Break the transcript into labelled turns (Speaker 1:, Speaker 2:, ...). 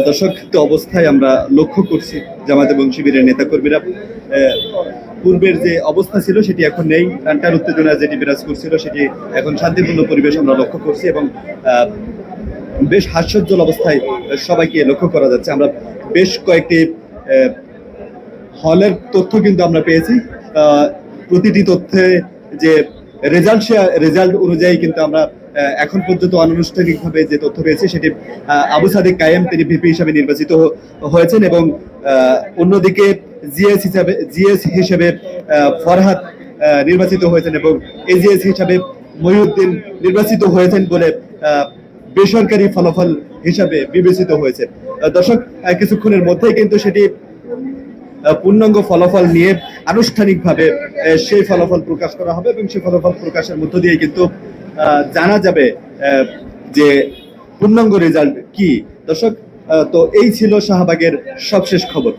Speaker 1: দর্শক, তো অবস্থায় আমরা লক্ষ্য করছি জামায়াত এবং শিবিরের নেতাকর্মীরা পূর্বের যে অবস্থা ছিল সেটি এখন নেই। টানটার উত্তেজনা যেটি বিরাজ করছিল সেটি এখন শান্তিপূর্ণ পরিবেশ আমরা লক্ষ্য করছি এবং বেশ হাস্যোজ্জ্বল অবস্থায় সবাইকে লক্ষ্য করা যাচ্ছে। আমরা বেশ কয়েকটি হলের তথ্য কিন্তু আমরা পেয়েছি। প্রতিটি তথ্যে যে রেজাল্ট অনুযায়ী কিন্তু আমরা এখন পর্যন্ত অনানুষ্ঠানিকভাবে যে তথ্য পেয়েছি সেটি আবু সাদিক কায়েম তিনি ভিপি হিসাবে নির্বাচিত হয়েছেন এবং অন্যদিকে জিএস হিসেবে ফরহাদ নির্বাচিত হয়েছেন এবং এজিএস হিসাবে মহিউদ্দিন নির্বাচিত হয়েছেন বলে বেসরকারি ফলাফল হিসাবে বিবেচিত হয়েছে। দর্শক, কিছুক্ষণের মধ্যেই কিন্তু সেটি পূর্ণাঙ্গ ফলাফল নিয়ে আনুষ্ঠানিকভাবে সেই ফলাফল প্রকাশ করা হবে এবং সেই ফলাফল প্রকাশের মধ্য দিয়ে কিন্তু জানা যাবে যে পূর্ণাঙ্গ রেজাল্ট কি। দর্শক, তো এই ছিল শাহবাগের সবশেষ খবর।